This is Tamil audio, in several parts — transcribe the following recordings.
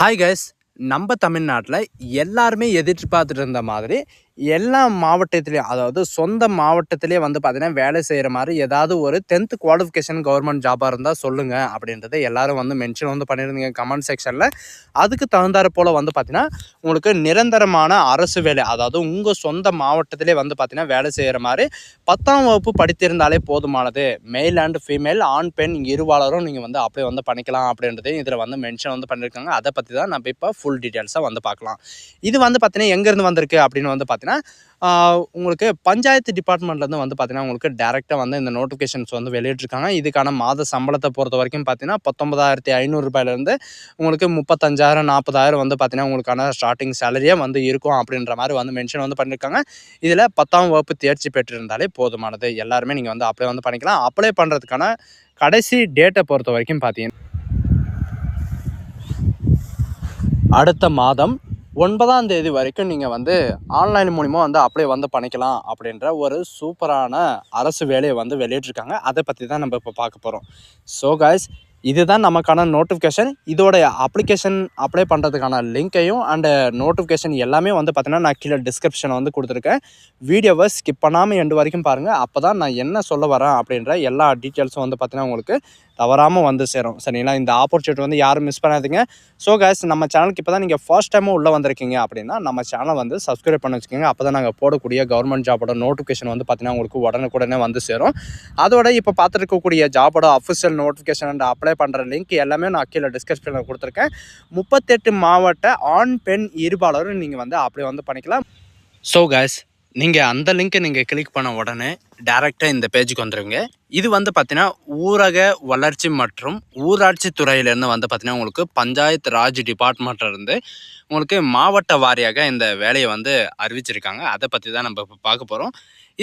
ஹாய் கைஸ், நம்ம தமிழ்நாட்டில் எல்லாருமே எதிர்பார்த்துட்டு இருந்த மாதிரி எல்லா மாவட்டத்திலையும், அதாவது சொந்த மாவட்டத்திலே வந்து பார்த்தீங்கன்னா வேலை செய்கிற மாதிரி ஏதாவது ஒரு 10th குவாலிஃபிகேஷன் கவர்மெண்ட் ஜாபாக இருந்தால் சொல்லுங்கள் அப்படின்றத எல்லாரும் வந்து மென்ஷன் வந்து பண்ணியிருந்தீங்க கமெண்ட் செக்ஷனில். அதுக்கு தகுந்தாறு போல் வந்து பார்த்தீங்கன்னா உங்களுக்கு நிரந்தரமான அரசு வேலை, அதாவது உங்கள் சொந்த மாவட்டத்திலே வந்து பார்த்தீங்கன்னா வேலை செய்கிற மாதிரி 10ஆம் வகுப்பு படித்திருந்தாலே போதுமானது. மேல் அண்ட் ஃபீமேல், ஆண் பெண் இருபாலரும் நீங்கள் வந்து அப்படியே வந்து பண்ணிக்கலாம் அப்படின்றதையும் இதில் வந்து மென்ஷன் வந்து பண்ணியிருக்காங்க. அதை பற்றி தான் நம்ம இப்போ ஃபுல் டீட்டெயில்ஸாக வந்து பார்க்கலாம். இது வந்து பார்த்தீங்கன்னா எங்கேருந்து வந்திருக்கு அப்படின்னு வந்து பார்த்தீங்கன்னா உங்களுக்கு பஞ்சாயத்து டிபார்ட்மெண்ட்லேருந்து வந்து பார்த்தீங்கன்னா உங்களுக்கு டேரெக்டாக வந்து இந்த நோட்டிஃபிகேஷன்ஸ் வந்து வெளியிட்டிருக்காங்க. இதுக்கான மாத சம்பளத்தை பொறுத்த வரைக்கும் பார்த்தீங்கன்னா 19,500 ரூபாயிலேருந்து உங்களுக்கு 35,000 40,000 வந்து பார்த்தீங்கன்னா உங்களுக்கான ஸ்டார்டிங் சேலரியாக வந்து இருக்கும் அப்படின்ற மாதிரி வந்து மென்ஷன் வந்து பண்ணியிருக்காங்க. இதில் 10ஆம் வகுப்பு தேர்ச்சி பெற்றிருந்தாலே போதுமானது. எல்லாருமே நீங்கள் வந்து அப்ளை வந்து பண்ணிக்கலாம். அப்ளை பண்ணுறதுக்கான கடைசி டேட்டை பொறுத்த வரைக்கும் பார்த்தீங்கன்னா அடுத்த மாதம் 9ஆம் தேதி வரைக்கும் நீங்கள் வந்து ஆன்லைன் மூலிமா வந்து அப்ளை வந்து பண்ணிக்கலாம் அப்படின்ற ஒரு சூப்பரான அரசு வேலையை வந்து வெளியிட்டிருக்காங்க. அதை பற்றி தான் நம்ம இப்போ பார்க்க போகிறோம். ஸோ கைஸ், இதுதான் நமக்கான நோட்டிஃபிகேஷன். இதோடைய அப்ளிகேஷன் அப்ளை பண்ணுறதுக்கான லிங்க்கையும் அண்டு நோட்டிஃபிகேஷன் எல்லாமே வந்து பார்த்தீங்கன்னா நான் கீழே டிஸ்கிரிப்ஷனை வந்து கொடுத்துருக்கேன். வீடியோவை ஸ்கிப் பண்ணாமல் எண்டு வரைக்கும் பாருங்கள். அப்போ தான் நான் என்ன சொல்ல வரேன் அப்படின்ற எல்லா டீட்டெயில்ஸும் வந்து பார்த்தீங்கன்னா உங்களுக்கு தவறாமல் வந்து சேரும். சரிங்களா? இந்த ஆப்பர்ச்சுனிட்டி வந்து யாரும் மிஸ் பண்ணாதீங்க. ஸோ கைஸ், நம்ம சேனலுக்கு இப்போ தான் நீங்கள் ஃபர்ஸ்ட் டைமும் உள்ளே வந்திருக்கீங்க அப்படின்னா நம்ம சேனலை வந்து சப்ஸ்கிரைப் பண்ணி வச்சுக்கோங்க. அப்போ தான் நாங்கள் போடக்கூடிய கவர்மெண்ட் ஜாபோட நோட்டிஃபிகேஷன் வந்து பார்த்தீங்கன்னா உங்களுக்கு உடனுக்குடனே வந்து சேரும். அதோட இப்போ பார்த்துருக்கக்கூடிய ஜாபோட அஃபிஷியல் நோட்டிஃபிகேஷன் அண்ட் அப்ளை பண்ணுற லிங்க் எல்லாமே நான் கீழே டிஸ்கிரிப்ஷனில் கொடுத்துருக்கேன். 38 மாவட்ட ஆண் பெண் இருபாலரும் நீங்கள் வந்து அப்ளை வந்து பண்ணிக்கலாம். ஸோ கைஸ், நீங்கள் அந்த லிங்க்கை நீங்கள் கிளிக் பண்ண உடனே டேரெக்டாக இந்த பேஜுக்கு வந்துடுங்க. இது வந்து பார்த்தீங்கன்னா ஊரக வளர்ச்சி மற்றும் ஊராட்சி துறையிலேருந்து வந்து பார்த்தீங்கன்னா உங்களுக்கு பஞ்சாயத்து ராஜ் டிபார்ட்மெண்ட்லேருந்து உங்களுக்கு மாவட்ட வாரியாக இந்த வேலையை வந்து அறிவிச்சிருக்காங்க. அதை பற்றி தான் நம்ம இப்போ பார்க்க போகிறோம்.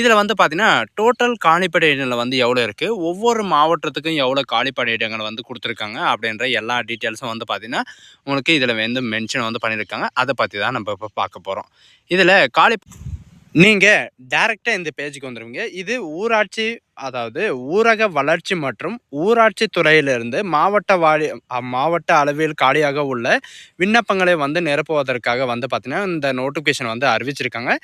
இதில் வந்து பார்த்தீங்கன்னா டோட்டல் காலிப்பணியிடங்கள் வந்து எவ்வளோ இருக்குது, ஒவ்வொரு மாவட்டத்துக்கும் எவ்வளோ காலிப்பணியிடங்கள் வந்து கொடுத்துருக்காங்க அப்படின்ற எல்லா டீட்டெயில்ஸும் வந்து பார்த்தீங்கன்னா உங்களுக்கு இதில் வந்து மென்ஷன் வந்து பண்ணியிருக்காங்க. அதை பற்றி தான் நம்ம இப்போ பார்க்க போகிறோம். இதில் நீங்கள் டேரெக்டாக இந்த பேஜுக்கு வந்துடுவீங்க. இது ஊராட்சி, அதாவது ஊரக வளர்ச்சி மற்றும் ஊராட்சி துறையிலிருந்து மாவட்ட அளவில் காலியாக உள்ள விண்ணப்பங்களை வந்து நிரப்புவதற்காக வந்து பார்த்தீங்கன்னா இந்த நோட்டிஃபிகேஷன் வந்து அறிவிச்சிருக்காங்க.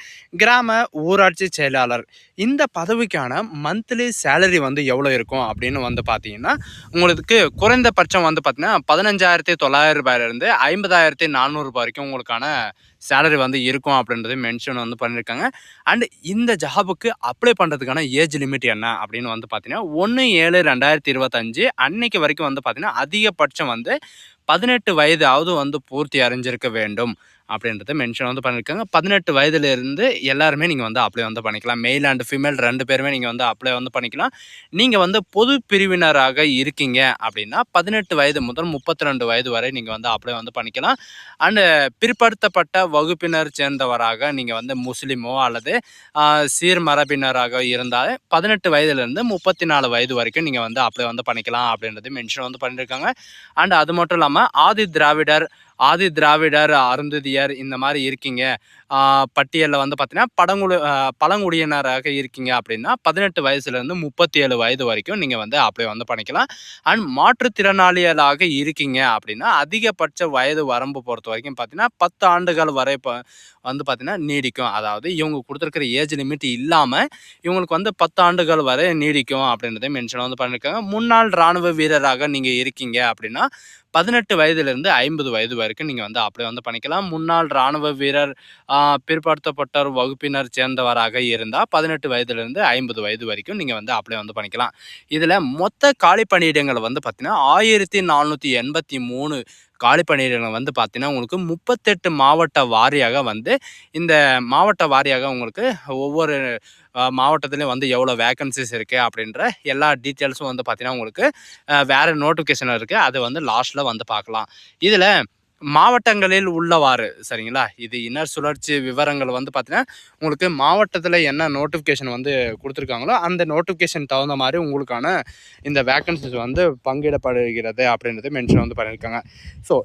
கிராம ஊராட்சி செயலாளர் இந்த பதவிக்கான மந்த்லி சேலரி வந்து எவ்வளோ இருக்கும் அப்படின்னு வந்து பார்த்தீங்கன்னா உங்களுக்கு குறைந்தபட்சம் வந்து பார்த்தீங்கன்னா 15,900 ரூபாயிலிருந்து 50,400 ரூபாய் வரைக்கும் உங்களுக்கான சேலரி வந்து இருக்கும் அப்படின்றது மென்ஷன் வந்து பண்ணியிருக்காங்க. அண்ட் இந்த ஜாபுக்கு அப்ளை பண்ணுறதுக்கான ஏஜ் லிமிட் என்ன அப்படின்னு வந்து பார்த்தீங்கன்னா 1/7/2025 அன்னைக்கு வரைக்கும் வந்து பார்த்தீங்கன்னா அதிகபட்சம் வந்து 18 வயதாவது வந்து பூர்த்தி அடைஞ்சிருக்க வேண்டும் அப்படின்றத மென்ஷன் வந்து பண்ணியிருக்காங்க. 18 வயதுலேருந்து எல்லாருமே நீங்கள் வந்து அப்ளை வந்து பண்ணிக்கலாம். மேல் அண்ட் ஃபீமேல் 2 பேருமே நீங்கள் வந்து அப்ளை வந்து பண்ணிக்கலாம். நீங்கள் வந்து பொது பிரிவினராக இருக்கீங்க அப்படின்னா 18 வயது முதல் 32 வயது வரை நீங்கள் வந்து அப்ளை வந்து பண்ணிக்கலாம். அண்டு பிற்படுத்தப்பட்ட வகுப்பினர் சேர்ந்தவராக நீங்கள் வந்து முஸ்லீமோ அல்லது சீர்மரபினராக இருந்தால் 18 வயதுலேருந்து 34 வயது வரைக்கும் நீங்கள் வந்து அப்ளை வந்து பண்ணிக்கலாம் அப்படின்றது மென்ஷன் வந்து பண்ணியிருக்காங்க. அண்ட் அது மட்டும் இல்லாமல் ஆதி திராவிடர் அருந்ததியர் இந்த மாதிரி இருக்கீங்க, பட்டியலில் வந்து பார்த்தீங்கன்னா பழங்குடியினராக இருக்கீங்க அப்படின்னா 18 வயசுலேருந்து 37 வயது வரைக்கும் நீங்கள் வந்து அப்ளை வந்து பண்ணிக்கலாம். அண்ட் மாற்றுத்திறனாளிகளாக இருக்கீங்க அப்படின்னா அதிகபட்ச வயது வரம்பு பொறுத்த வரைக்கும் பார்த்தீங்கன்னா 10 ஆண்டுகள் வரை வந்து பார்த்தீங்கன்னா நீடிக்கும். அதாவது இவங்க கொடுத்துருக்கிற ஏஜ் லிமிட் இல்லாமல் இவங்களுக்கு வந்து 10 ஆண்டுகள் வரை நீடிக்கும் அப்படின்றத மென்ஷன் வந்து பண்ணியிருக்காங்க. முன்னாள் இராணுவ வீரராக நீங்கள் இருக்கீங்க அப்படின்னா 18 வயதுலேருந்து 50 வயது வரைக்கும் நீங்கள் வந்து அப்ளை வந்து பண்ணிக்கலாம். முன்னாள் இராணுவ வீரர் பிற்படுத்தப்பட்டோர் வகுப்பினர் சேர்ந்தவராக இருந்தால் 18 வயதுலேருந்து 50 வயது வரைக்கும் நீங்கள் வந்து அப்ளை வந்து பண்ணிக்கலாம். இதில் மொத்த காலி பணியிடங்கள் வந்து பார்த்தீங்கன்னா 1483 காலி பணியிடங்கள் வந்து பார்த்தீங்கன்னா உங்களுக்கு 38 மாவட்ட வாரியாக வந்து இந்த மாவட்ட வாரியாக உங்களுக்கு ஒவ்வொரு மாவட்டத்துலேயும் வந்து எவ்வளோ வேக்கன்சிஸ் இருக்குது அப்படின்ற எல்லா டீட்டெயில்ஸும் வந்து பார்த்தீங்கன்னா உங்களுக்கு வேறு நோட்டிஃபிகேஷன் இருக்குது. அது வந்து லாஸ்ட்டில் வந்து பார்க்கலாம். இதில் மாவட்டங்களில் உள்ளவாறு, சரிங்களா, இது இன்னர் சுழற்சி விவரங்கள் வந்து பார்த்தீங்கன்னா உங்களுக்கு மாவட்டத்தில் என்ன நோட்டிஃபிகேஷன் வந்து கொடுத்துருக்காங்களோ அந்த நோட்டிஃபிகேஷன் தகுந்த மாதிரி உங்களுக்கான இந்த வேக்கன்சிஸ் வந்து பங்கிடப்படுகிறது அப்படின்றது மென்ஷன் வந்து பண்ணியிருக்காங்க. ஸோ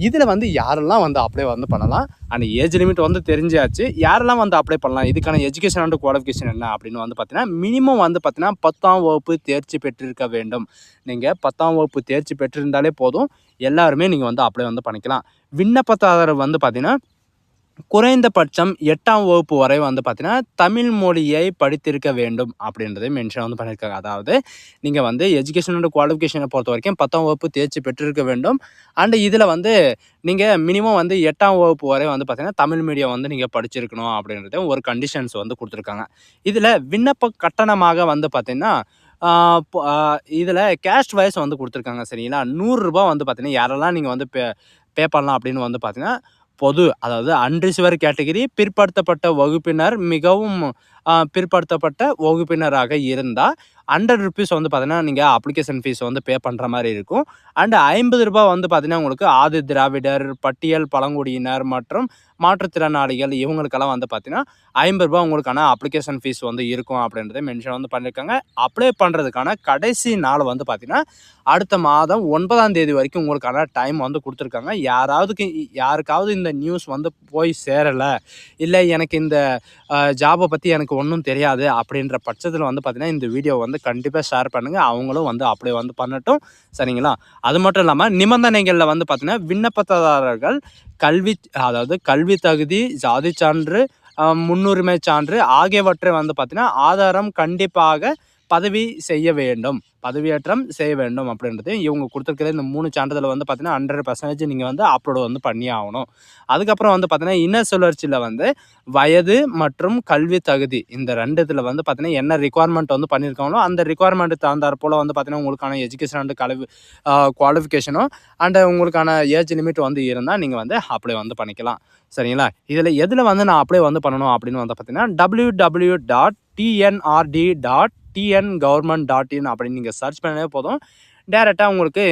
இதில் வந்து யாரெல்லாம் வந்து அப்ளை வந்து பண்ணலாம், அண்ட் ஏஜ் லிமிட் வந்து தெரிஞ்சாச்சு, யாரெல்லாம் வந்து அப்ளை பண்ணலாம், இதுக்கான எஜுகேஷன் அண்ட் குவாலிஃபிகேஷன் என்ன அப்படின்னு வந்து பார்த்தீங்கன்னா மினிமம் வந்து பார்த்தீங்கன்னா 10ஆம் வகுப்பு தேர்ச்சி பெற்றிருக்க வேண்டும். நீங்கள் 10ஆம் வகுப்பு தேர்ச்சி பெற்றிருந்தாலே போதும். எல்லாருமே நீங்கள் வந்து அப்ளை வந்து பண்ணிக்கலாம். விண்ணப்பதாரர் வந்து பார்த்தீங்கன்னா குறைந்தபட்சம் 8ஆம் வகுப்பு வரை வந்து பார்த்தீங்கன்னா தமிழ் மொழியை படித்திருக்க வேண்டும் அப்படின்றதை மென்ஷன் வந்து பண்ணியிருக்காங்க. அதாவது நீங்கள் வந்து எஜுகேஷன் அண்ட் குவாலிஃபிகேஷனை பொறுத்த வரைக்கும் 10ஆம் வகுப்பு தேர்ச்சி பெற்றிருக்க வேண்டும். அண்ட் இதில் வந்து நீங்கள் மினிமம் வந்து 8ஆம் வகுப்பு வரை வந்து பார்த்தீங்கன்னா தமிழ் மீடியம் வந்து நீங்கள் படிச்சிருக்கணும் அப்படின்றத ஒரு கண்டிஷன்ஸ் வந்து கொடுத்துருக்காங்க. இதில் விண்ணப்ப கட்டணமாக வந்து பார்த்தீங்கன்னா இதில் கேஸ்ட் வைஸ் வந்து கொடுத்துருக்காங்க. சரிங்களா, ₹100 வந்து பார்த்தீங்கன்னா யாரெல்லாம் நீங்கள் வந்து பே பண்ணலாம் அப்படின்னு வந்து பார்த்தீங்கன்னா பொது, அதாவது அன்ரிசர்வ்டு கேட்டகரி, பிற்படுத்தப்பட்ட வகுப்பினர், மிகவும் பிற்படுத்தப்பட்ட வகுப்பினராக இருந்தால் ₹100 வந்து பார்த்தீங்கன்னா நீங்கள் அப்ளிகேஷன் ஃபீஸ் வந்து பே பண்ணுற மாதிரி இருக்கும். அண்ட் ₹50 வந்து பார்த்தீங்கன்னா உங்களுக்கு ஆதி திராவிடர், பட்டியல் பழங்குடியினர் மற்றும் மாற்றுத்திறனாளிகள் இவங்களுக்கெல்லாம் வந்து பார்த்தீங்கன்னா ₹50 உங்களுக்கான அப்ளிகேஷன் ஃபீஸ் வந்து இருக்கும் அப்படின்றத மென்ஷன் வந்து பண்ணியிருக்காங்க. அப்ளை பண்ணுறதுக்கான கடைசி நாள் வந்து பார்த்தீங்கன்னா அடுத்த மாதம் 9ஆம் தேதி வரைக்கும் உங்களுக்கான டைம் வந்து கொடுத்துருக்காங்க. யாருக்காவது இந்த நியூஸ் வந்து போய் சேரலை, இல்லை எனக்கு இந்த ஜாபை பற்றி எனக்கு ஒன்றும் தெரியாது அப்படின்ற பட்சத்தில் வந்து பார்த்தீங்கன்னா இந்த வீடியோ வந்து கண்டிப்பாக ஷேர் பண்ணுங்கள். அவங்களும் வந்து அப்ளை வந்து பண்ணட்டும். சரிங்களா, அது மட்டும் இல்லாமல் நிபந்தனைகளில் வந்து பார்த்தீங்கன்னா விண்ணப்பதாரர்கள் அதாவது கல்வி தகுதி, ஜாதி சான்று, முன்னுரிமை சான்று ஆகியவற்றை வந்து பார்த்தீங்கன்னா ஆதாரம் கண்டிப்பாக பதிவேற்றம் செய்ய வேண்டும் அப்படின்றது இவங்க கொடுத்துருக்கிற இந்த 3 சான்றிதழ் வந்து பார்த்தீங்கன்னா 100% நீங்கள் வந்து அப்லோடு வந்து பண்ணி ஆகணும். அதுக்கப்புறம் வந்து பார்த்தீங்கன்னா இன்னர் சுழற்சியில் வந்து வயது மற்றும் கல்வி தகுதி இந்த 2 இதில் வந்து பார்த்தீங்கன்னா என்ன ரிக்குவயர்மெண்ட் வந்து பண்ணியிருக்காங்களோ அந்த ரிக்குவயர்மெண்ட் தகுந்தாற் போல் வந்து பார்த்தீங்கன்னா உங்களுக்கான எஜுகேஷன் அண்ட் குவாலிஃபிகேஷனும் அண்ட் உங்களுக்கான ஏஜ் லிமிட் வந்து இருந்தால் நீங்கள் வந்து அப்ளை வந்து பண்ணிக்கலாம். சரிங்களா, இதில் எதில் வந்து நான் அப்ளை வந்து பண்ணணும் அப்படின்னு வந்து பார்த்தீங்கன்னா www.tnrd.tngovernment.in அப்படின்னு நீங்கள் சர்ச் பண்ணவே போதும், டேரெக்டாக உங்களுக்கு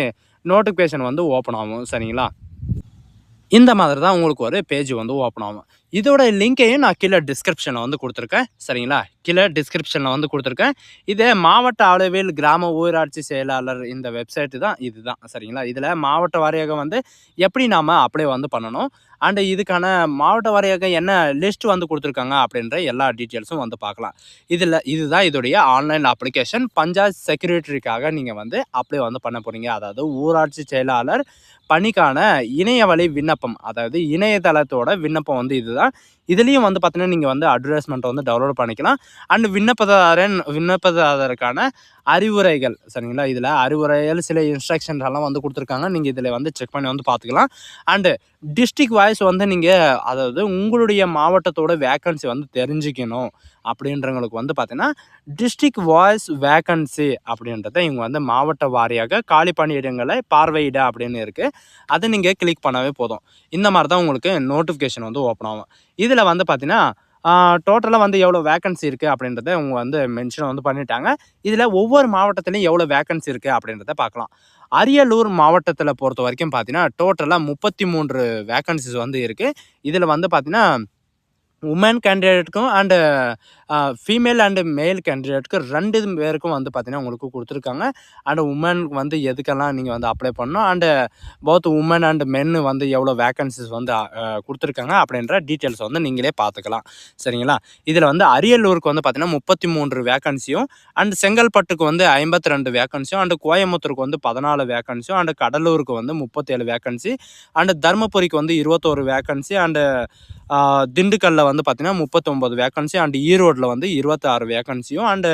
நோட்டிஃபிகேஷன் வந்து ஓப்பன் ஆகும். சரிங்களா, இந்த மாதிரி தான் உங்களுக்கு ஒரு பேஜ் வந்து ஓப்பன் ஆகும். இதோட லிங்கையும் நான் கீழே டிஸ்கிரிப்ஷனில் வந்து கொடுத்துருக்கேன். சரிங்களா, கீழே டிஸ்கிரிப்ஷனில் வந்து கொடுத்துருக்கேன். இது மாவட்ட அளவில் கிராம ஊராட்சி செயலாளர் இந்த வெப்சைட்டு தான் இதுதான். சரிங்களா, இதில் மாவட்ட வாரியாக வந்து எப்படி நாம் அப்ளை வந்து பண்ணணும் அண்டு இதுக்கான மாவட்ட வாரியாக என்ன லிஸ்ட் வந்து கொடுத்துருக்காங்க அப்படின்ற எல்லா டீட்டெயில்ஸும் வந்து பார்க்கலாம். இதுதான் இதோடைய ஆன்லைன் அப்ளிகேஷன். பஞ்சாயத்து செக்ரட்டரிக்காக நீங்கள் வந்து அப்ளை வந்து பண்ண போகிறீங்க. அதாவது ஊராட்சி செயலாளர் பணிக்கான இணையவழி விண்ணப்பம், அதாவது இணையதளத்தோட விண்ணப்பம் வந்து இதுதான். இதுலேயும் வந்து பார்த்தீங்கன்னா நீங்கள் வந்து அட்வர்டைஸ்மெண்ட்டை வந்து டவுன்லோட் பண்ணிக்கலாம். அண்ட் விண்ணப்பதாரருக்கான அறிவுரைகள். சரிங்களா, இதில் அறிவுரைகள் சில இன்ஸ்ட்ரக்ஷன்ஸ் எல்லாம் வந்து கொடுத்துருக்காங்க. நீங்கள் இதில் வந்து செக் பண்ணி வந்து பார்த்துக்கலாம். அண்டு டிஸ்ட்ரிக்ட் வைஸ் வந்து நீங்கள், அதாவது உங்களுடைய மாவட்டத்தோட வேக்கன்சி வந்து தெரிஞ்சுக்கணும் அப்படின்றவங்களுக்கு வந்து பார்த்தீங்கன்னா டிஸ்ட்ரிக்ட் வாய்ஸ் வேக்கன்சி அப்படின்றத இவங்க வந்து மாவட்ட வாரியாக காலி பணியிடங்களை பார்வையிட அப்படின்னு இருக்குது. அதை நீங்கள் கிளிக் பண்ணவே போதும். இந்த மாதிரி தான் உங்களுக்கு நோட்டிஃபிகேஷன் வந்து ஓப்பன் ஆகும். இதில் வந்து பார்த்தீங்கன்னா டோட்டலாக வந்து எவ்வளோ வேக்கன்சி இருக்குது அப்படின்றத அவங்க வந்து மென்ஷன் வந்து பண்ணிட்டாங்க. இதில் ஒவ்வொரு மாவட்டத்துலையும் எவ்வளோ வேக்கன்சி இருக்குது அப்படின்றத பார்க்கலாம். அரியலூர் மாவட்டத்தில் பொறுத்த வரைக்கும் பார்த்தீங்கன்னா டோட்டலாக 33 வேக்கன்சிஸ் வந்து இருக்குது. இதில் வந்து பார்த்தீங்கன்னா உமன் கேண்டிடேட்டுக்கும் அண்டு ஃபீமேல் அண்டு மேல் கேண்டிடேட்டுக்கு 2 பேருக்கும் வந்து பார்த்தீங்கன்னா உங்களுக்கு கொடுத்துருக்காங்க. அண்டு உமன் வந்து எதுக்கெல்லாம் நீங்கள் வந்து அப்ளை பண்ணணும் அண்டு போத் உமன் அண்டு மென்னு வந்து எவ்வளோ வேக்கன்சிஸ் வந்து கொடுத்துருக்காங்க அப்படின்ற டீட்டெயில்ஸ் வந்து நீங்களே பார்த்துக்கலாம். சரிங்களா, இதில் வந்து அரியலூருக்கு வந்து பார்த்தீங்கன்னா 33 வேக்கன்சியும் அண்டு செங்கல்பட்டுக்கு வந்து 52 வேக்கன்சியும் அண்டு கோயம்புத்தூருக்கு வந்து 14 வேக்கன்சியும் அண்டு கடலூருக்கு வந்து 37 வேக்கன்சி அண்டு தருமபுரிக்கு வந்து 21 வேக்கன்சி அண்டு திண்டுக்கல்லில் வந்து பார்த்தீங்கன்னா 39 வேக்கன்சி அண்டு ஈரோடில் வந்து 26 வேக்கன்சியும் அண்டு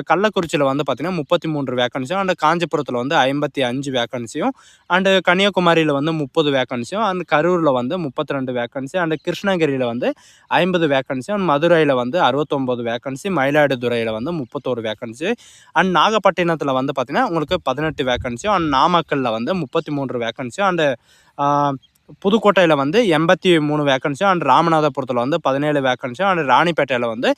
கள்ளக்குறிச்சியில் வந்து பார்த்தீங்கன்னா 33 வேக்கன்சியும் அண்டு காஞ்சிபுரத்தில் வந்து 55 வேக்கன்சியும் அண்டு கன்னியாகுமரியில் வந்து 30 வேக்கன்சியும் அண்டு கரூரில் வந்து 32 வேக்கன்சி அண்டு கிருஷ்ணகிரியில் வந்து 50 வேக்கன்சியும் அண்ட் மதுரையில் வந்து 69 வேக்கன்சி, மயிலாடுதுறையில் வந்து 31 வேக்கன்சி அண்ட் நாகப்பட்டினத்தில் வந்து பார்த்தீங்கன்னா உங்களுக்கு 18 வேக்கன்சியும் அண்ட் நாமக்கல்லில் வந்து 33 வேக்கன்சியும் அண்டு புதுக்கோட்டையில் வந்து 83 வேக்கன்சியும் அண்ட் ராமநாதபுரத்தில் வந்து 17 வேக்கன்சியும் அண்ட் ராணிப்பேட்டையில் வந்து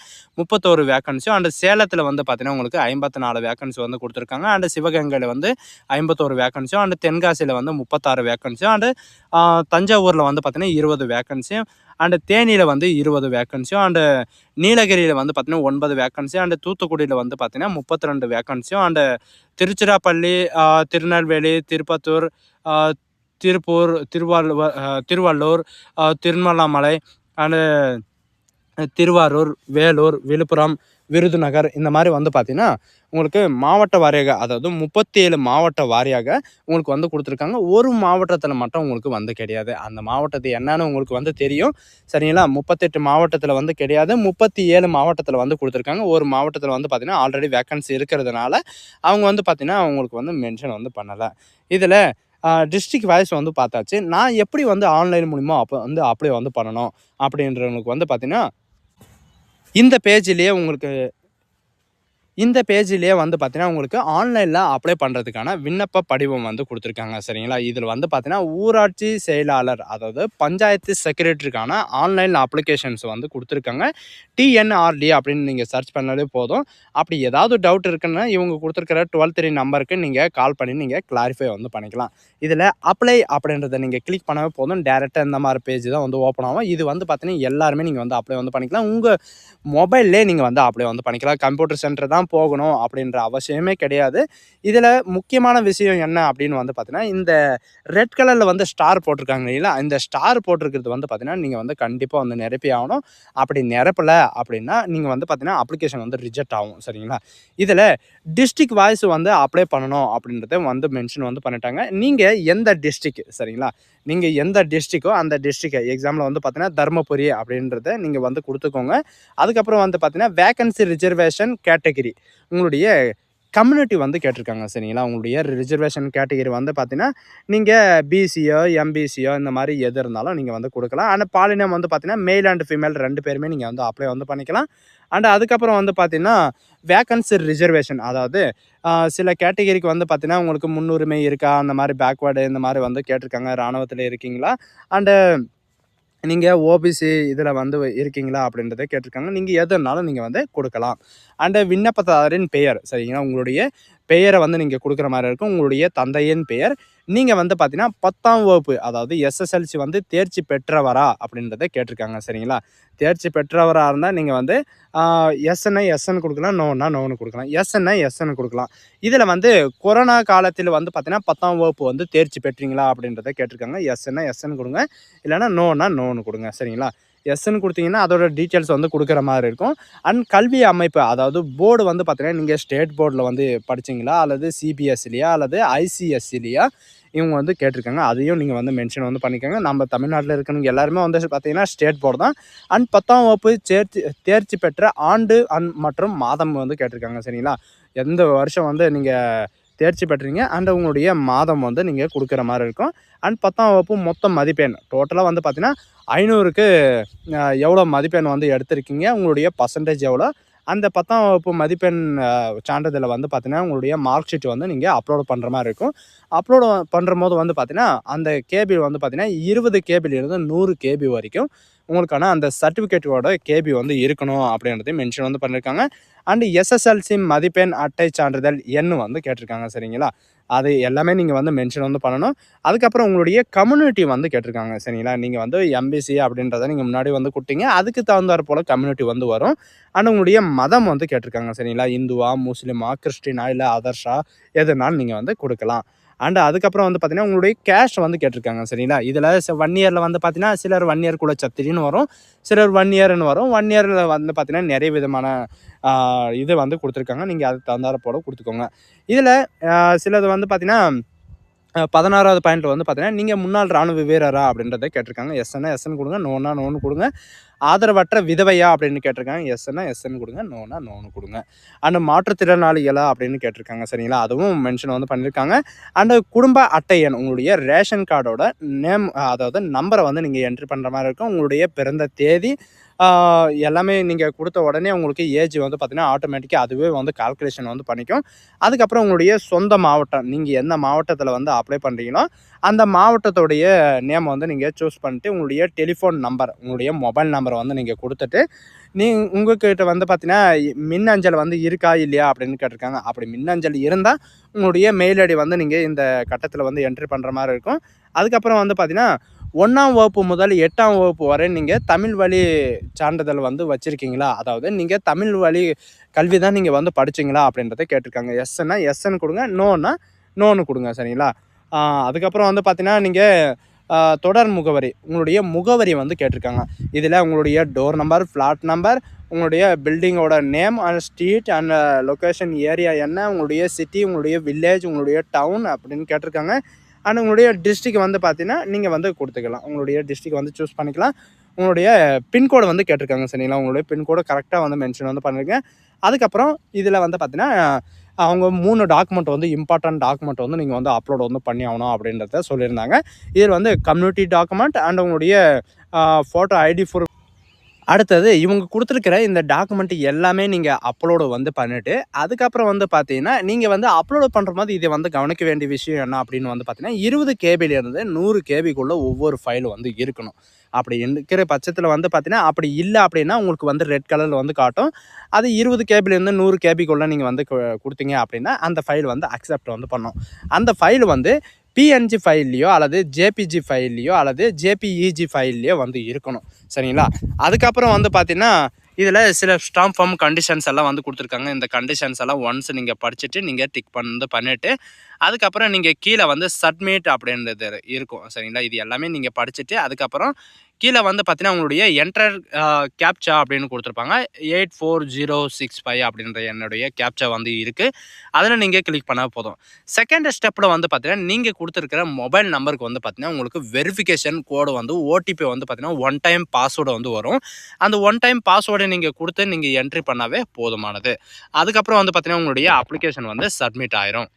31 வேக்கன்சியும் அண்ட் சேலத்தில் வந்து பார்த்தீங்கன்னா உங்களுக்கு 54 வேக்கன்சி வந்து கொடுத்துருக்காங்க. அண்டு சிவகங்கையில் வந்து 51 வேக்கன்சியும் அண்டு தென்காசியில் வந்து 36 வேக்கன்சியும் அண்டு தஞ்சாவூரில் வந்து பார்த்தீங்கன்னா 20 வேக்கன்சியும் அண்டு தேனியில் வந்து 20 வேக்கன்சியும் அண்டு நீலகிரியில் வந்து பார்த்தீங்கன்னா 9 வேக்கன்சி அண்டு தூத்துக்குடியில் வந்து பார்த்தீங்கன்னா 32 வேக்கன்சியும் அண்டு திருச்சிராப்பள்ளி, திருநெல்வேலி, திருப்பத்தூர், திருப்பூர், திருவள்ளூர், திருவண்ணாமலை அண்டு திருவாரூர், வேலூர், விழுப்புரம், விருதுநகர் இந்த மாதிரி வந்து பார்த்தீங்கன்னா உங்களுக்கு மாவட்ட வாரியாக, அதாவது 37 மாவட்ட வாரியாக உங்களுக்கு வந்து கொடுத்துருக்காங்க. ஒரு மாவட்டத்தில் மட்டும் உங்களுக்கு வந்து கிடையாது. அந்த மாவட்டத்து என்னன்னு உங்களுக்கு வந்து தெரியும் சரிங்களா. 38 மாவட்டத்தில் வந்து கிடையாது, 37 மாவட்டத்தில் வந்து கொடுத்துருக்காங்க. ஒரு மாவட்டத்தில் வந்து பார்த்தீங்கன்னா ஆல்ரெடி வேக்கன்சி இருக்கிறதுனால அவங்க வந்து பார்த்தீங்கன்னா அவங்களுக்கு வந்து மென்ஷன் வந்து பண்ணலை. இதில் டிஸ்ட்ரிக்ட் வைஸ் வந்து பார்த்தாச்சு. நான் எப்படி வந்து ஆன்லைன் மூலிமா அப்போ வந்து அப்ளை வந்து பண்ணணும் அப்படின்றவங்களுக்கு வந்து பார்த்தீங்கன்னா இந்த பேஜ்லேயே உங்களுக்கு வந்து பார்த்தீங்கன்னா உங்களுக்கு ஆன்லைனில் அப்ளை பண்ணுறதுக்கான விண்ணப்ப படிவம் வந்து கொடுத்துருக்காங்க சரிங்களா. இதில் வந்து பார்த்தீங்கன்னா ஊராட்சி செயலாளர், அதாவது பஞ்சாயத்து செக்ரட்டரிக்கான ஆன்லைன் அப்ளிகேஷன்ஸ் வந்து கொடுத்துருக்காங்க. டிஎன்ஆர்டி அப்படின்னு நீங்கள் சர்ச் பண்ணாலே போதும். அப்படி ஏதாவது டவுட் இருக்குன்னா இவங்க கொடுத்துருக்கிற 12 நம்பருக்கு நீங்கள் கால் பண்ணி நீங்கள் கிளாரிஃபை வந்து பண்ணிக்கலாம். இதில் அப்ளை அப்படின்றத நீங்கள் கிளிக் பண்ணவே போதும், டேரெக்டாக இந்த மாதிரி பேஜ் தான் வந்து ஓப்பன் ஆகும். இது வந்து பார்த்தீங்கன்னா எல்லாருமே நீங்கள் வந்து அப்ளை வந்து பண்ணிக்கலாம். உங்கள் மொபைல்லே நீங்கள் வந்து அப்ளை வந்து பண்ணிக்கலாம். கம்ப்யூட்டர் சென்டர் தான் போகணும் அப்படின்ற அவசியமே கிடையாது. இதில் முக்கியமான விஷயம் என்ன அப்படின்னு வந்து பார்த்தீங்கன்னா இந்த ரெட் கலரில் வந்து ஸ்டார் போட்டிருக்காங்க இல்லைங்களா, இந்த ஸ்டார் போட்டிருக்கிறது வந்து பார்த்தீங்கன்னா நீங்கள் வந்து கண்டிப்பாக வந்து நிரப்பி ஆகணும். அப்படி நிரப்பலை அப்படின்னா நீங்கள் வந்து பார்த்தீங்கன்னா அப்ளிகேஷன் வந்து ரிஜெக்ட் ஆகும் சரிங்களா. இதில் டிஸ்ட்ரிக்ட் வாய்ஸ் வந்து அப்ளை பண்ணணும் அப்படின்றத வந்து மென்ஷன் வந்து பண்ணிட்டாங்க. நீங்கள் எந்த டிஸ்ட்ரிக்ட் சரிங்களா, நீங்கள் எந்த டிஸ்ட்ரிக்கோ அந்த டிஸ்ட்ரிக்ட் எக்ஸாம்பிள் வந்து பார்த்தீங்கன்னா தருமபுரி அப்படின்றத நீங்கள் வந்து கொடுத்துக்கோங்க. அதுக்கப்புறம் வந்து பார்த்தீங்கன்னா வேக்கன்சி ரிசர்வேஷன் கேட்டகிரி உங்களுடைய கம்யூனிட்டி வந்து கேட்டிருக்காங்க சரிங்களா. உங்களுடைய ரிசர்வேஷன் கேட்டகிரி வந்து பார்த்தீங்கன்னா நீங்கள் பிசியோ எம்பிசியோ இந்த மாதிரி எது இருந்தாலும் நீங்கள் வந்து கொடுக்கலாம். ஆனால் பாலினம் வந்து பார்த்தீங்கன்னா மேல் அண்ட் ஃபீமேல் 2 பேருமே நீங்கள் வந்து அப்ளை வந்து பண்ணிக்கலாம். அண்ட் அதுக்கப்புறம் வந்து பார்த்தீங்கன்னா வேக்கன்சி ரிசர்வேஷன், அதாவது சில கேட்டகிரிக்கு வந்து பார்த்தீங்கன்னா உங்களுக்கு முன்னுரிமை இருக்கா, அந்த மாதிரி பேக்வேர்டு இந்த மாதிரி வந்து கேட்டிருக்காங்க. இராணுவத்தில் இருக்கீங்களா, அண்டு நீங்கள் ஓபிசி இதில் வந்து இருக்கீங்களா அப்படின்றத கேட்டிருக்காங்க. நீங்கள் எதுனாலும் நீங்கள் வந்து கொடுக்கலாம். அண்டு விண்ணப்பதாரரின் பெயர் சரிங்களா, உங்களுடைய பெயரை வந்து நீங்கள் கொடுக்குற மாதிரி இருக்கும். உங்களுடைய தந்தையின் பெயர். நீங்கள் வந்து பார்த்தீங்கன்னா 10ஆம் வகுப்பு, அதாவது எஸ்எஸ்எல்சி வந்து தேர்ச்சி பெற்றவரா அப்படின்றத கேட்டிருக்காங்க சரிங்களா. தேர்ச்சி பெற்றவராக இருந்தால் நீங்கள் வந்து எஸ்என்ஐ எஸ்என் கொடுக்கலாம், நோன்னா நோன்னு கொடுக்கலாம், எஸ்என்ஐ எஸ்என் கொடுக்கலாம். இதில் வந்து கொரோனா காலத்தில் வந்து பார்த்தீங்கன்னா 10ஆம் வகுப்பு வந்து தேர்ச்சி பெற்றீங்களா அப்படின்றத கேட்டிருக்காங்க. எஸ்என்ஐ எஸ்என் கொடுங்க, இல்லைனா நோன்னா நோன்னு கொடுங்க சரிங்களா. எஸ்ன்னு கொடுத்தீங்கன்னா அதோட டீட்டெயில்ஸ் வந்து கொடுக்குற மாதிரி இருக்கும். அண்ட் கல்வி அமைப்பு, அதாவது போர்டு வந்து பார்த்தீங்கன்னா நீங்கள் ஸ்டேட் போர்டில் வந்து படிச்சிங்களா, அல்லது சிபிஎஸ்சிலையா அல்லது ஐசிஎஸ்சிலையா இவங்க வந்து கேட்டிருக்காங்க. அதையும் நீங்கள் வந்து மென்ஷன் வந்து பண்ணிக்கோங்க. நம்ம தமிழ்நாட்டில் இருக்கிறவங்க எல்லாருமே வந்து பார்த்தீங்கன்னா ஸ்டேட் போர்டு தான். அண்ட் 10ஆம் வகுப்பு தேர்ச்சி பெற்ற ஆண்டு மற்றும் மாதம் வந்து கேட்டிருக்காங்க சரிங்களா. எந்த வருஷம் வந்து நீங்கள் தேர்ச்சி பெற்றீங்க அண்ட் உங்களுடைய மாதம் வந்து நீங்கள் கொடுக்குற மாதிரி இருக்கும். அண்ட் 10ஆம் வகுப்பு மொத்த மதிப்பெண் டோட்டலாக வந்து பார்த்தீங்கன்னா 500க்கு எவ்வளோ மதிப்பெண் வந்து எடுத்திருக்கீங்க, உங்களுடைய பர்சன்டேஜ் எவ்வளோ, அந்த 10ஆம் வகுப்பு மதிப்பெண் சான்றிதழை வந்து பார்த்தீங்கன்னா உங்களுடைய மார்க் ஷீட் வந்து நீங்கள் அப்லோட் பண்ணுற மாதிரி இருக்கும். அப்லோடு பண்ணுற போது வந்து பார்த்தீங்கன்னா அந்த கேபி வந்து பார்த்தீங்கன்னா 20 கேபிலிருந்து 100 கேபி வரைக்கும் உங்களுக்கான அந்த சர்டிஃபிகேட்டோட கேபி வந்து இருக்கணும் அப்படின்றதையும் மென்ஷன் வந்து பண்ணியிருக்காங்க. அண்டு எஸ்எஸ்எல்சி மதிப்பெண் அட்டை சான்றிதழ் எண் வந்து கேட்டிருக்காங்க சரிங்களா. அது எல்லாமே நீங்கள் வந்து மென்ஷன் வந்து பண்ணணும். அதுக்கப்புறம் உங்களுடைய கம்யூனிட்டி வந்து கேட்டிருக்காங்க சரிங்களா. நீங்கள் வந்து எம்பிசி அப்படின்றத நீங்கள் முன்னாடி வந்து கொடுத்தீங்க, அதுக்கு தகுந்தாற் போல் கம்யூனிட்டி வந்து வரும். அண்ட் உங்களுடைய மதம் வந்து கேட்டிருக்காங்க சரிங்களா. இந்துவா, முஸ்லீமா, கிறிஸ்டினா, இல்லை அதர்ஸா எதுனாலும் நீங்கள் வந்து கொடுக்கலாம். அண்ட் அதுக்கப்புறம் வந்து பார்த்தீங்கன்னா உங்களுடைய கேஷ் வந்து கேட்டிருக்காங்க சரிங்களா. இதில் 1 இயரில் வந்து பார்த்தீங்கன்னா சிலர் 1 இயர் கூட சத்திரின்னு வரும், சிலர் 1 இயர்னு வரும். 1 இயரில் வந்து பார்த்தீங்கன்னா நிறைய விதமான இது வந்து கொடுத்துருக்காங்க. நீங்கள் அதுக்கு தகுந்தாற் போல் கொடுத்துக்கோங்க. இதில் சிலது வந்து பார்த்தீங்கன்னா 16வது பாயிண்ட்ல வந்து பார்த்தீங்கன்னா நீங்கள் முன்னாள் ராணுவ வீரரா அப்படின்றத கேட்டிருக்காங்க. எஸ்ன்னா எஸ்ன்னு கொடுங்க, நோன்னா நோன்னு கொடுங்க. ஆதரவற்ற விதவையா அப்படின்னு கேட்டிருக்காங்க. எஸ்ன்னா எஸ்ன்னு கொடுங்க, நோன்னா நோன்னு கொடுங்க. அண்ட் மாற்றுத்திறனாளிகளா அப்படின்னு கேட்டிருக்காங்க சரிங்களா. அதுவும் மென்ஷன் வந்து பண்ணியிருக்காங்க. அண்டு குடும்ப அட்டை எண், உங்களுடைய ரேஷன் கார்டோட நேம், அதாவது நம்பரை வந்து நீங்கள் என்ட்ரி பண்ணுற மாதிரி இருக்கும். உங்களுடைய பிறந்த தேதி எல்லாமே நீங்கள் கொடுத்த உடனே உங்களுக்கு ஏஜ் வந்து பார்த்தீங்கன்னா ஆட்டோமேட்டிக்காக அதுவே வந்து கால்குலேஷன் வந்து பண்ணிக்கும். அதுக்கப்புறம் உங்களுடைய சொந்த மாவட்டம், நீங்கள் எந்த மாவட்டத்தில் வந்து அப்ளை பண்ணுறீங்களோ அந்த மாவட்டத்துடைய நேம் வந்து நீங்கள் சூஸ் பண்ணிட்டு உங்களுடைய டெலிஃபோன் நம்பர், உங்களுடைய மொபைல் நம்பரை வந்து நீங்கள் கொடுத்துட்டு உங்கள்கிட்ட வந்து பார்த்தீங்கன்னா மின்னஞ்சல் வந்து இருக்கா இல்லையா அப்படின்னு கேட்டிருக்காங்க. அப்படி மின்னஞ்சல் இருந்தால் உங்களுடைய மெயில் ஐடி வந்து நீங்கள் இந்த கட்டத்தில் வந்து என்ட்ரி பண்ணுற மாதிரி இருக்கும். அதுக்கப்புறம் வந்து பார்த்தீங்கன்னா 1ஆம் வகுப்பு முதல் 8ஆம் வகுப்பு வரை நீங்கள் தமிழ் வழி சான்றிதழ் வந்து வச்சுருக்கீங்களா, அதாவது நீங்கள் தமிழ் வழி கல்வி தான் நீங்கள் வந்து படிச்சிங்களா அப்படின்றத கேட்டிருக்காங்க. எஸ்ன்னா எஸ்ன்னு கொடுங்க, நோன்னா நோன்னு கொடுங்க சரிங்களா. அதுக்கப்புறம் வந்து பார்த்தீங்கன்னா நீங்கள் தொடர் முகவரி, உங்களுடைய முகவரி வந்து கேட்டிருக்காங்க. இதில் உங்களுடைய டோர் நம்பர், ஃப்ளாட் நம்பர், உங்களுடைய பில்டிங்கோட name and street and location area என்ன, உங்களுடைய சிட்டி, உங்களுடைய வில்லேஜ், உங்களுடைய டவுன் அப்படின்னு கேட்டிருக்காங்க. அண்ட் உங்களுடைய டிஸ்ட்ரிக் வந்து பார்த்தீங்கன்னா நீங்கள் வந்து கொடுத்துக்கலாம். உங்களுடைய டிஸ்ட்ரிக் வந்து சூஸ் பண்ணிக்கலாம். உங்களுடைய பின்கோடு வந்து கேட்டிருக்காங்க சரிங்களா. உங்களுடைய பின்கோடு கரெக்டாக வந்து மென்ஷன் வந்து பண்ணிருங்க. அதுக்கப்புறம் இதில் வந்து பார்த்தீங்கன்னா அவங்க 3 டாக்குமெண்ட் வந்து இம்பார்ட்டன்ட் டாக்குமெண்ட் வந்து நீங்கள் வந்து அப்லோட் வந்து பண்ணி ஆகணும் அப்படின்றத சொல்லியிருந்தாங்க. இதில் வந்து கம்யூனிட்டி டாக்குமெண்ட் அண்ட் உங்களுடைய ஃபோட்டோ ஐடி ப்ரூஃப். அடுத்தது இவங்க கொடுத்துருக்கிற இந்த டாக்குமெண்ட் எல்லாமே நீங்கள் அப்லோடு வந்து பண்ணிவிட்டு அதுக்கப்புறம் வந்து பார்த்தீங்கன்னா நீங்கள் வந்து அப்லோடு பண்ணுற மாதிரி இதை வந்து கவனிக்க வேண்டிய விஷயம் என்ன அப்படின்னு வந்து பார்த்தீங்கன்னா 20 கேபிலேருந்து 100 கேபிக்குள்ளே ஒவ்வொரு ஃபைலும் வந்து இருக்கணும். அப்படி இருக்கிற பட்சத்தில் வந்து பார்த்தீங்கன்னா அப்படி இல்லை அப்படின்னா உங்களுக்கு வந்து ரெட் கலரில் வந்து காட்டும். அது 20 கேபிலேருந்து 100 கேபிக்குள்ளே நீங்கள் வந்து கொடுத்தீங்க அப்படின்னா அந்த ஃபைல் வந்து அக்செப்ட் வந்து பண்ணும். அந்த ஃபைல் வந்து பிஎன்ஜி ஃபைல்லையோ அல்லது ஜேபிஜி ஃபைல்லையோ அல்லது ஜேபிஇஜி ஃபைல்லையோ வந்து இருக்கணும் சரிங்களா. அதுக்கப்புறம் வந்து பார்த்தீங்கன்னா இதில் சில ஸ்டாம்ப் ஃபார்ம் கண்டிஷன்ஸ் எல்லாம் வந்து கொடுத்துருக்காங்க. இந்த கண்டிஷன்ஸ் எல்லாம் ஒன்ஸ் நீங்கள் படிச்சுட்டு நீங்கள் டிக் பண்ணிவிட்டு அதுக்கப்புறம் நீங்கள் கீழே வந்து சப்மிட் அப்படின்றது இருக்கும் சரிங்களா. இது எல்லாமே நீங்கள் படிச்சுட்டு அதுக்கப்புறம் கீழே வந்து பார்த்தீங்கன்னா உங்களுடைய என்டர் கேப்சா அப்படின்னு கொடுத்துருப்பாங்க. 84065 அப்படின்ற என்னுடைய கேப்சா வந்து இருக்குது. அதில் நீங்கள் கிளிக் பண்ணால் போதும். செகண்ட் ஸ்டெப்பில் வந்து பார்த்தீங்கன்னா நீங்கள் கொடுத்துருக்கிற மொபைல் நம்பருக்கு வந்து பார்த்தீங்கன்னா உங்களுக்கு வெரிஃபிகேஷன் கோடு வந்து ஓடிபி வந்து பார்த்தீங்கன்னா 1 டைம் பாஸ்வேர்டு வந்து வரும். அந்த 1 டைம் பாஸ்வேர்டை நீங்கள் கொடுத்து நீங்கள் என்ட்ரி பண்ணாவே போதுமானது. அதுக்கப்புறம் வந்து பார்த்தீங்கன்னா உங்களுடைய அப்ளிகேஷன் வந்து சப்மிட் ஆயிரும்.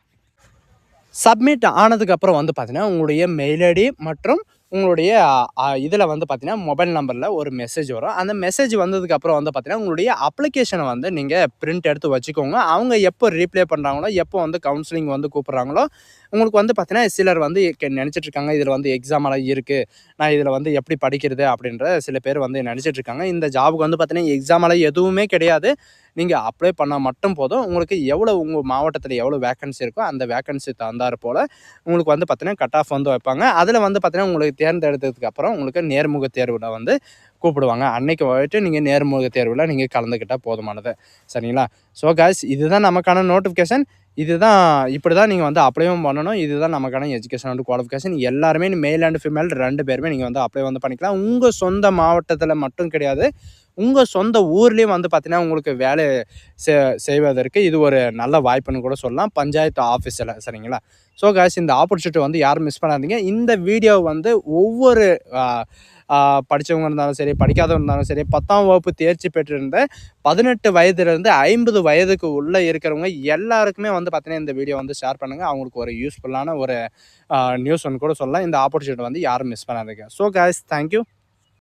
சப்மிட் ஆனதுக்கப்புறம் வந்து பார்த்தீங்கன்னா உங்களுடைய மெயில் ஐடி மற்றும் உங்களுடைய இதில் வந்து பார்த்தீங்கன்னா மொபைல் நம்பரில் ஒரு மெசேஜ் வரும். அந்த மெசேஜ் வந்ததுக்கப்புறம் வந்து பார்த்தீங்கன்னா உங்களுடைய அப்ளிகேஷனை வந்து நீங்கள் பிரிண்ட் எடுத்து வச்சுக்கோங்க. அவங்க எப்போ ரீப்ளே பண்ணுறாங்களோ எப்போ வந்து கவுன்சிலிங் வந்து கூப்பிட்றாங்களோ உங்களுக்கு வந்து பார்த்தீங்கன்னா சிலர் வந்து நினச்சிட்ருக்காங்க இதில் வந்து எக்ஸாம் எல்லாம் இருக்குது, நான் இதில் வந்து எப்படி படிக்கிறது அப்படின்ற சில பேர் வந்து நினச்சிட்ருக்காங்க. இந்த ஜாபுக்கு வந்து பார்த்தீங்கன்னா எக்ஸாம் எல்லாம் எதுவுமே கிடையாது. நீங்கள் அப்ளை பண்ணால் மட்டும் போதும். உங்களுக்கு எவ்வளோ உங்கள் மாவட்டத்தில் எவ்வளோ வேக்கன்சி இருக்கோ அந்த வேக்கன்சி தகுந்தாற் போல் உங்களுக்கு வந்து பார்த்தீங்கன்னா கட் ஆஃப் வந்து வைப்பாங்க. அதில் வந்து பார்த்தீங்கன்னா உங்களுக்கு தேர்ந்தெடுத்ததுக்கு அப்புறம் உங்களுக்கு நேர்முக தேர்வில் வந்து கூப்பிடுவாங்க. அன்னைக்கு போயிட்டு நீங்கள் நேர்முக தேர்வில் நீங்கள் கலந்துக்கிட்டால் போதுமானது சரிங்களா. ஸோ காய்ஸ் இதுதான் நமக்கான நோட்டிஃபிகேஷன். இதுதான் இப்படி தான் நீங்கள் வந்து அப்ளைவும் பண்ணணும். இதுதான் நமக்கான எஜுகேஷன் அண்ட் குவாலிஃபிகேஷன். எல்லாருமே மேல் அண்ட் ஃபீமேல் 2 பேருமே நீங்கள் வந்து அப்ளை வந்து பண்ணிக்கலாம். உங்கள் சொந்த மாவட்டத்தில் மட்டும் கிடையாது, உங்கள் சொந்த ஊர்லேயும் வந்து பார்த்தீங்கன்னா உங்களுக்கு வேலை செய்வதற்கு இது ஒரு நல்ல வாய்ப்புன்னு கூட சொல்லலாம், பஞ்சாயத்து ஆஃபீஸில் சரிங்களா. ஸோ காய்ஸ் இந்த ஆப்பர்ச்சுனிட்டி வந்து யாரும் மிஸ் பண்ணாதீங்க. இந்த வீடியோ வந்து ஒவ்வொரு படித்தவங்க இருந்தாலும் சரி படிக்காதவங்க இருந்தாலும் சரி 10ஆம் வகுப்பு தேர்ச்சி பெற்றிருந்த 18 வயதுலேருந்து 50 வயதுக்கு உள்ளே இருக்கிறவங்க எல்லாருக்குமே வந்து பார்த்தீங்கன்னா இந்த வீடியோ வந்து ஷேர் பண்ணுங்கள். அவங்களுக்கு ஒரு யூஸ்ஃபுல்லான ஒரு நியூஸ் ஒன்று கூட சொல்லலாம். இந்த ஆப்பர்ச்சுனிட்டி வந்து யாரும் மிஸ் பண்ணாதீங்க. So guys thank you.